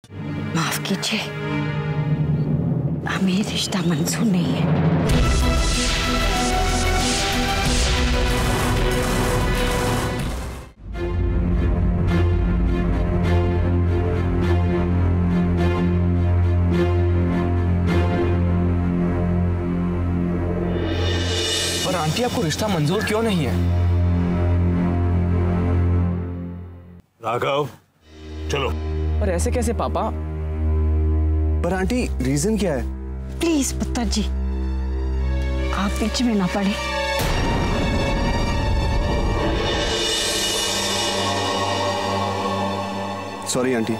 माफ कीजिए, हमें रिश्ता मंजूर नहीं है। पर आंटी, आपको रिश्ता मंजूर क्यों नहीं है? राघव, चलो। पर ऐसे कैसे पापा? पर आंटी, रीजन क्या है? प्लीज पुत्र जी, आप बीच में ना पड़े। Sorry aunty.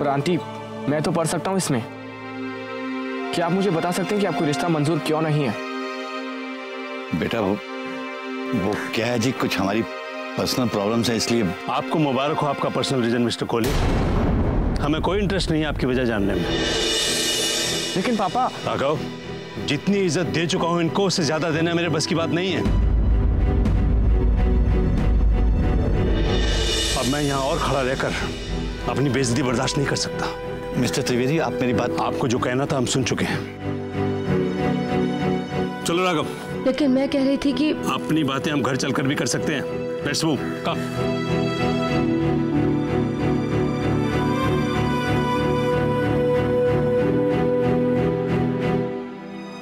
आंटी, मैं तो पढ़ सकता हूँ इसमें। क्या आप मुझे बता सकते हैं कि आपको रिश्ता मंजूर क्यों नहीं है? बेटा वो क्या है जी, कुछ हमारी पर्सनल प्रॉब्लम्स है, इसलिए। आपको मुबारक हो आपका पर्सनल रीजन मिस्टर कोहली। हमें कोई इंटरेस्ट नहीं है आपकी वजह जानने में। लेकिन पापा। राघव, जितनी इज्जत दे चुका हूं इनको, उससे ज्यादा देना मेरे बस की बात नहीं है। अब मैं यहाँ और खड़ा रहकर अपनी बेइज्जती बर्दाश्त नहीं कर सकता। मिस्टर त्रिवेदी, आप मेरी बात। आपको जो कहना था हम सुन चुके हैं। चलो राघव। लेकिन मैं कह रही थी कि अपनी बातें हम घर चलकर भी कर सकते हैं। Let's move. कम।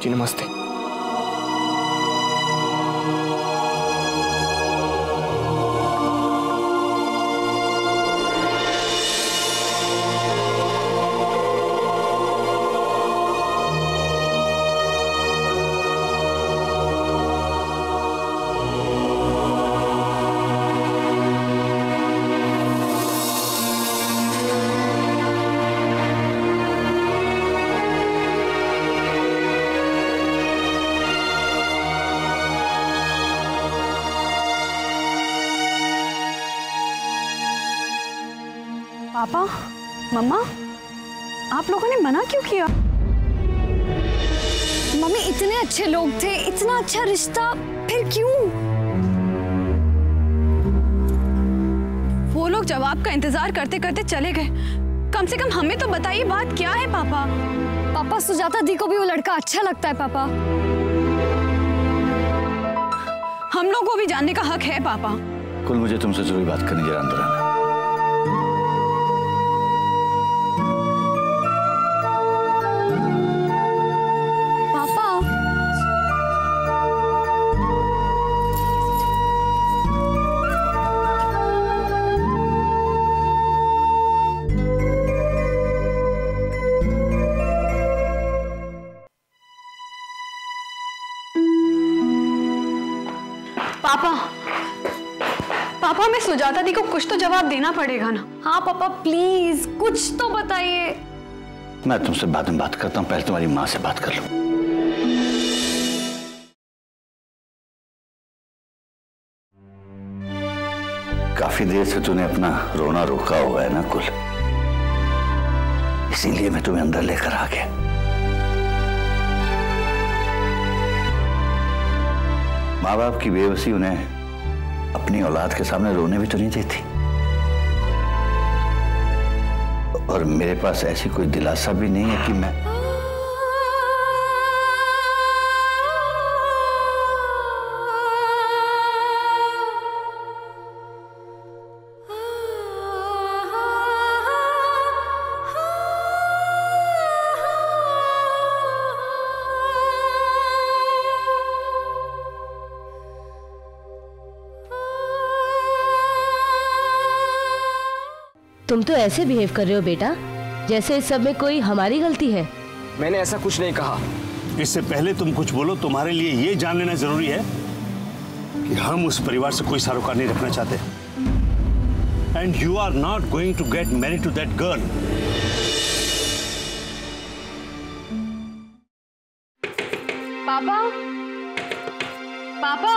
जी नमस्ते। पापा, मम्मा, आप लोगों ने मना क्यों किया? मम्मी, इतने अच्छे लोग थे, इतना अच्छा रिश्ता, फिर क्यों? वो लोग जवाब का इंतजार करते करते चले गए। कम से कम हमें तो बताइए बात क्या है पापा। पापा, सुजाता दी को भी वो लड़का अच्छा लगता है पापा। हम लोगों को भी जानने का हक है पापा। कुल, मुझे तुमसे जरूरी बात करनी, जरा अंदर आना। पापा, पापा, हमें सुजाता दी को कुछ तो जवाब देना पड़ेगा ना। हाँ पापा, प्लीज कुछ तो बताइए। मैं तुमसे बाद में बात करता हूँ, पहले तुम्हारी माँ से बात कर लूं। काफी देर से तूने अपना रोना रोका हुआ है ना कुल, इसीलिए मैं तुम्हें अंदर लेकर आ गया। माँ बाप की बेबसी उन्हें अपनी औलाद के सामने रोने भी तो नहीं देती, और मेरे पास ऐसी कोई दिलासा भी नहीं है कि मैं। तुम तो ऐसे बिहेव कर रहे हो बेटा, जैसे इस सब में कोई हमारी गलती है। मैंने ऐसा कुछ नहीं कहा। इससे पहले तुम कुछ बोलो, तुम्हारे लिए ये जान लेना जरूरी है कि हम उस परिवार से कोई सरोकार नहीं रखना चाहते। And you are not going to get married to that girl. पापा, पापा,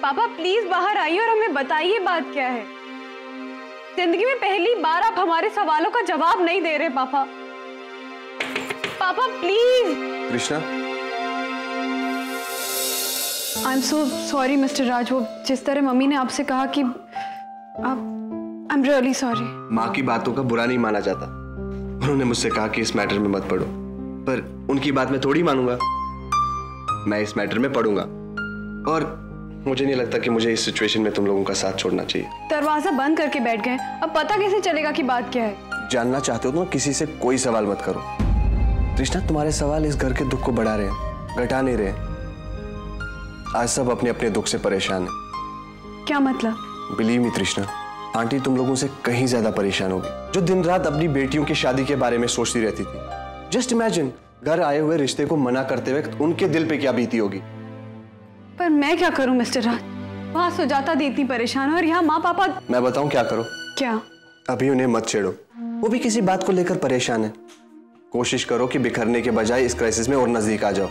पापा प्लीज बाहर आइए और हमें बताइए बात क्या है। जिंदगी में पहली बार आप हमारे सवालों का जवाब नहीं दे रहे पापा। पापा please. Krishna, I am so sorry mister Raj. वो जिस तरह मम्मी ने आपसे कहा कि आप, आई एम रियली सॉरी। माँ की बातों का बुरा नहीं माना जाता। उन्होंने मुझसे कहा कि इस मैटर में मत पढ़ो, पर उनकी बात मैं थोड़ी मानूंगा। मैं इस मैटर में पढ़ूंगा और मुझे नहीं लगता कि मुझे इस सिचुएशन में तुम लोगों का साथ छोड़ना चाहिए। दरवाजा बंद करके बैठ गए, अब पता कैसे चलेगा कि बात क्या है? जानना चाहते हो तो किसी से कोई सवाल मत करो। कृष्णा, तुम्हारे सवाल इस घर के दुख को बढ़ा रहे हैं, घटा नहीं रहे। आज सब अपने अपने दुख से परेशान है। क्या मतलब? बिलीव मी कृष्णा, आंटी तुम लोगों से कहीं ज्यादा परेशान होगी, जो दिन रात अपनी बेटियों की शादी के बारे में सोचती रहती थी। जस्ट इमेजिन, घर आए हुए रिश्ते को मना करते वक्त उनके दिल पे क्या बीती होगी। पर मैं क्या करूं मिस्टर राज? वहां सुजाता दी इतनी परेशान है और यहाँ माँ पापा। मैं बताऊं क्या करो? क्या? अभी उन्हें मत छेड़ो, वो भी किसी बात को लेकर परेशान है। कोशिश करो कि बिखरने के बजाय इस क्राइसिस में और नजदीक आ जाओ।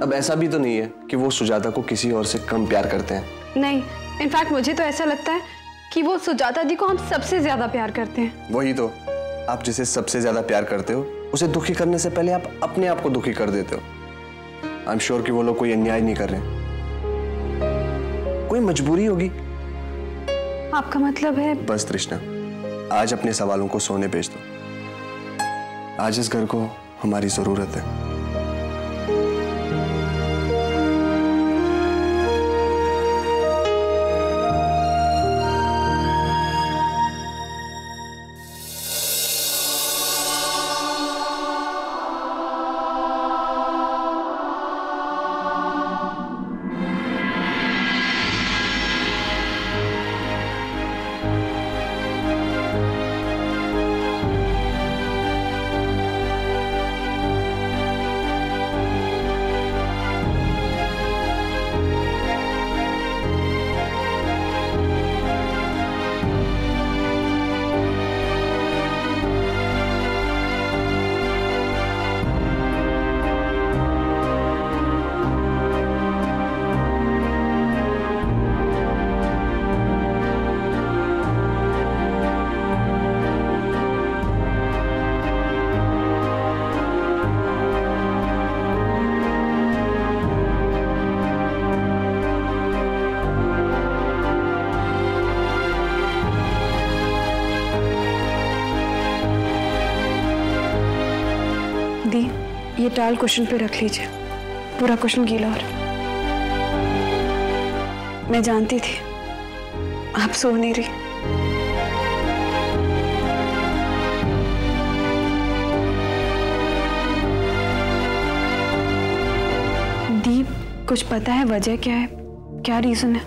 अब ऐसा भी तो नहीं है कि वो सुजाता को किसी और से कम प्यार करते हैं। नहीं, इनफैक्ट मुझे तो ऐसा लगता है कि वो सुजाता जी को हम सबसे ज्यादा प्यार करते हैं। वही तो, आप जिसे सबसे ज्यादा प्यार करते हो उसे दुखी करने से पहले आप अपने आप को दुखी कर देते हो। आई एम श्योर कि वो लोग कोई अन्याय नहीं कर रहे, कोई मजबूरी होगी। आपका मतलब है? बस तृष्णा, आज अपने सवालों को सोने भेज दो। आज इस घर को हमारी जरूरत है। ये टाल क्वेश्चन पे रख लीजिए, पूरा क्वेश्चन गीला और मैं जानती थी आप सो नहीं रही। दीप, कुछ पता है वजह क्या है? क्या रीजन है?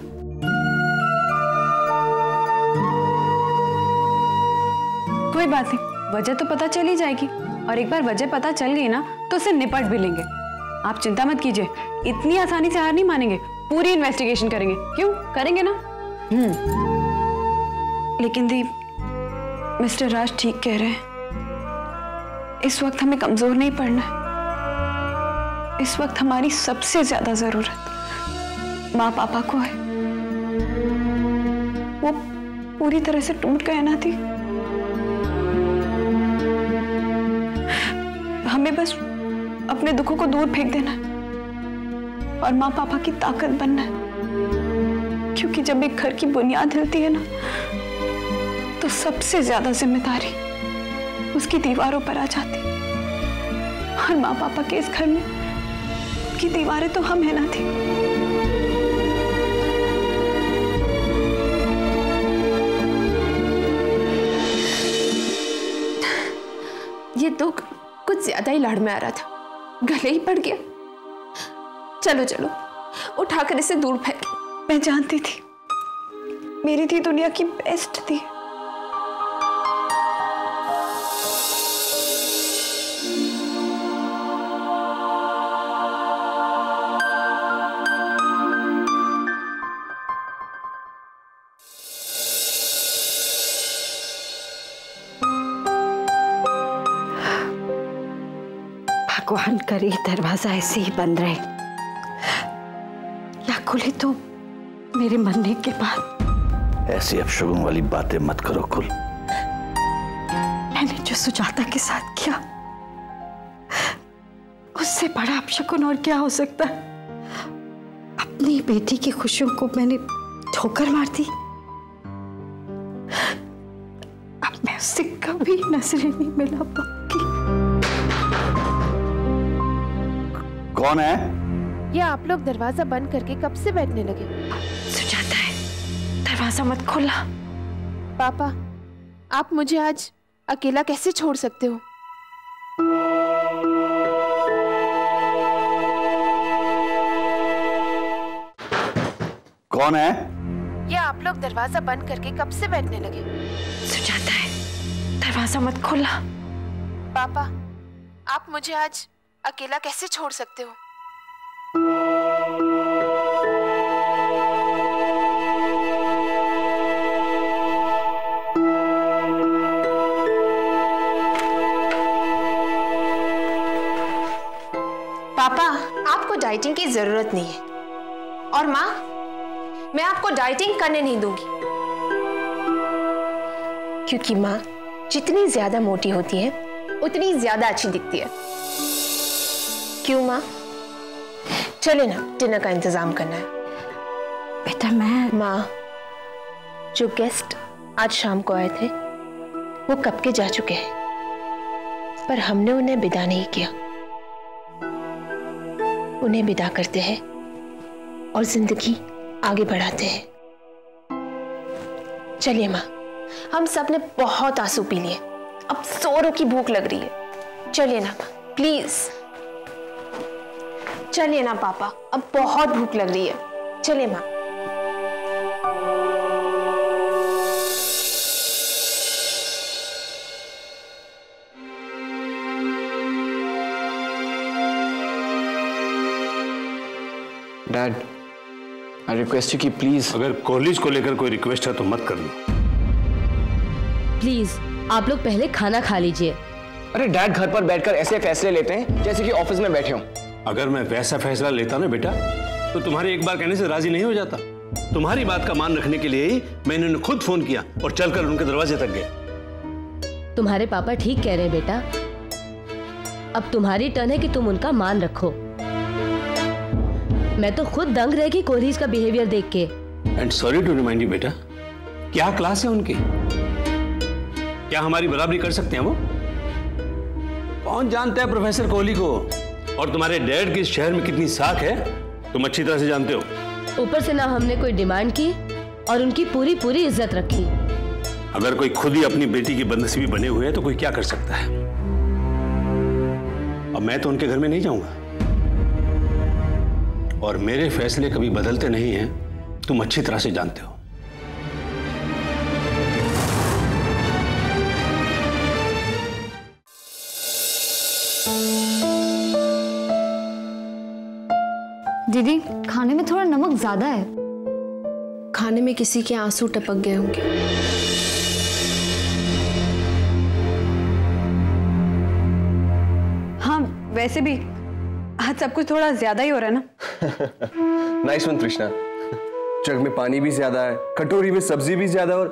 कोई बात नहीं, वजह तो पता चल ही जाएगी और एक बार वजह पता चल गई ना तो उससे निपट भी लेंगे। आप चिंता मत कीजिए, इतनी आसानी से हार नहीं मानेंगे, पूरी इन्वेस्टिगेशन करेंगे। क्यों करेंगे ना? लेकिन दीप, मिस्टर राज ठीक कह रहे हैं, इस वक्त हमें कमजोर नहीं पड़ना है। इस वक्त हमारी सबसे ज्यादा जरूरत माँ पापा को है। वो पूरी तरह से टूट गए ना थी, हमें बस अपने दुखों को दूर फेंक देना है और माँ पापा की ताकत बनना है। क्योंकि जब एक घर की बुनियाद हिलती है ना तो सबसे ज्यादा जिम्मेदारी उसकी दीवारों पर आ जाती है। और माँ पापा के इस घर में उनकी दीवारें तो हम है ना थी। ये दुख कुछ ज्यादा ही लाड़ में आ रहा था, गले ही पड़ गया। चलो चलो, उठाकर इसे दूर फेंक। मैं जानती थी, मेरी थी दुनिया की बेस्ट थी। भगवान करे दरवाजा ऐसे ही बंद रहे, या खुले तो मेरे मरने के बाद। ऐसी अपशगुन वाली बातें मत करो कुल। मैंने जो सुजाता के साथ किया उससे बड़ा अपशगुन और क्या हो सकता है। अपनी बेटी की खुशियों को मैंने ठोकर मार दी। अब मैं उससे कभी नजरें नहीं मिला पाऊंगी। कौन है? ये आप लोग दरवाजा बंद करके कब से बैठने लगे? सुजाता है, दरवाजा मत खोलना। पापा, आप मुझे आज अकेला कैसे छोड़ सकते हो? कौन है? ये आप लोग दरवाजा बंद करके कब से बैठने लगे? सुजाता है, दरवाजा मत खोलना। पापा, आप मुझे आज अकेला कैसे छोड़ सकते हो? पापा, आपको डाइटिंग की जरूरत नहीं है। और माँ, मैं आपको डाइटिंग करने नहीं दूंगी, क्योंकि माँ जितनी ज्यादा मोटी होती है उतनी ज्यादा अच्छी दिखती है। क्यों माँ? चले ना, डिनर का इंतजाम करना है। बेटा माँ, जो गेस्ट आज शाम को आए थे वो कब के जा चुके हैं, पर हमने उन्हें विदा नहीं किया। उन्हें विदा करते हैं और जिंदगी आगे बढ़ाते हैं। चलिए माँ, हम सब ने बहुत आंसू पी लिए, अब जोरों की भूख लग रही है। चलिए ना प्लीज। चलिए ना पापा, अब बहुत भूख लग रही है। चलिए माँ। डैड, आई रिक्वेस्ट यू कि प्लीज। अगर कॉलेज को लेकर कोई रिक्वेस्ट है तो मत करना। प्लीज आप लोग पहले खाना खा लीजिए। अरे डैड घर पर बैठकर ऐसे फैसले लेते हैं जैसे कि ऑफिस में बैठे हो। अगर मैं वैसा फैसला लेता ना बेटा, तो तुम्हारे एक बार कहने से राजी नहीं हो जाता। तुम्हारी बात का मान रखने के लिए ही मैंने उन्हें खुद फोन किया और चलकर उनके दरवाजे तक गया। तुम्हारे पापा ठीक कह रहे हैं बेटा, अब तुम्हारी टर्न है कि तुम उनका मान रखो। मैं तो खुद दंग रह गई कोहलीज का बिहेवियर देख के। And sorry to remind you बेटा, क्या क्लास है उनकी? क्या हमारी बराबरी कर सकते हैं वो? कौन जानता है प्रोफेसर कोहली को? और तुम्हारे डैड की इस शहर में कितनी साख है तुम अच्छी तरह से जानते हो। ऊपर से ना हमने कोई डिमांड की और उनकी पूरी पूरी इज्जत रखी। अगर कोई खुद ही अपनी बेटी की बदनसीबी बने हुए है तो कोई क्या कर सकता है। अब मैं तो उनके घर में नहीं जाऊंगा और मेरे फैसले कभी बदलते नहीं हैं, तुम अच्छी तरह से जानते हो। दीदी, खाने में थोड़ा नमक ज्यादा है। खाने में किसी के आंसू टपक गए होंगे। हाँ, वैसे भी आज सब कुछ थोड़ा ज्यादा ही हो रहा है ना। Nice one Krishna. जग में पानी भी ज्यादा है, कटोरी में सब्जी भी ज्यादा और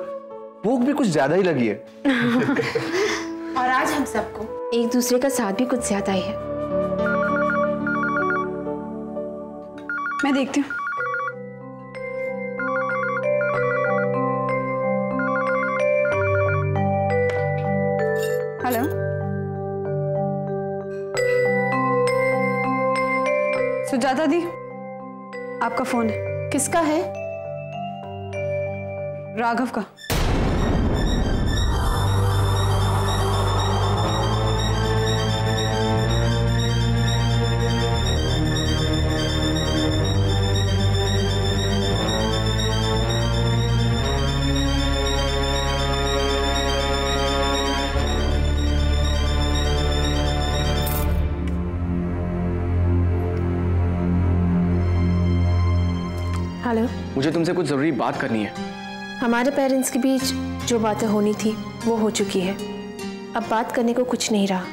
भूख भी कुछ ज्यादा ही लगी है। और आज हम सबको एक दूसरे का साथ भी कुछ ज्यादा ही है। मैं देखती हूँ। हेलो, सुजाता दी, आपका फोन है। किसका है? राघव का। हेलो, मुझे तुमसे कुछ जरूरी बात करनी है। हमारे पेरेंट्स के बीच जो बातें होनी थी वो हो चुकी है। अब बात करने को कुछ नहीं रहा।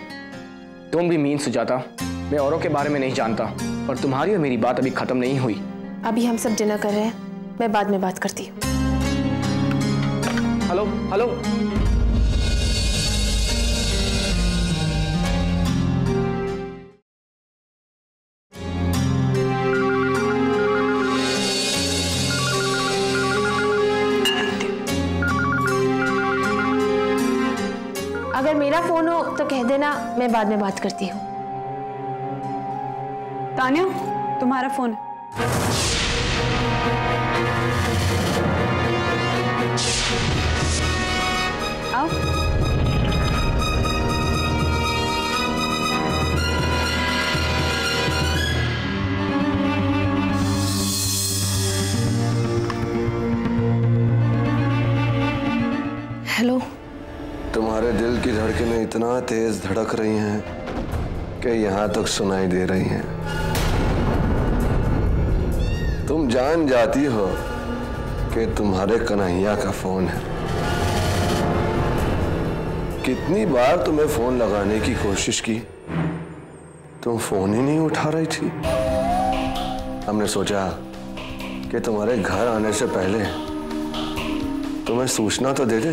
तुम भी मीन सुजाता, मैं औरों के बारे में नहीं जानता, पर तुम्हारी और मेरी बात अभी खत्म नहीं हुई। अभी हम सब डिनर कर रहे हैं, मैं बाद में बात करती हूँ। Hello hello. अगर मेरा फोन हो तो कह देना, मैं बाद में बात करती हूँ। तान्या, तुम्हारा फोन है। आओ। हेलो। तुम्हारे दिल की धड़कनें इतना तेज धड़क रही हैं कि यहां तक सुनाई दे रही हैं। तुम जान जाती हो कि तुम्हारे कन्हैया का फोन है। कितनी बार तुम्हें फोन लगाने की कोशिश की, तुम फोन ही नहीं उठा रही थी। हमने सोचा कि तुम्हारे घर आने से पहले तुम्हें सूचना तो दे दे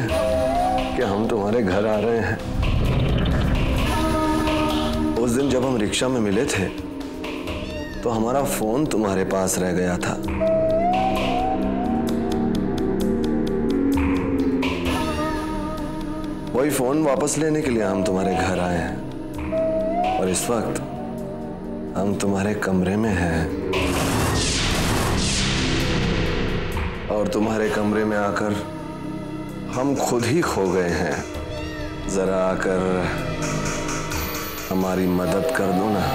कि हम तुम्हारे घर आ रहे हैं। उस दिन जब हम रिक्शा में मिले थे तो हमारा फोन तुम्हारे पास रह गया था। वही फोन वापस लेने के लिए हम तुम्हारे घर आए हैं और इस वक्त हम तुम्हारे कमरे में हैं। और तुम्हारे कमरे में आकर हम खुद ही खो गए हैं। जरा आकर हमारी मदद कर दो ना।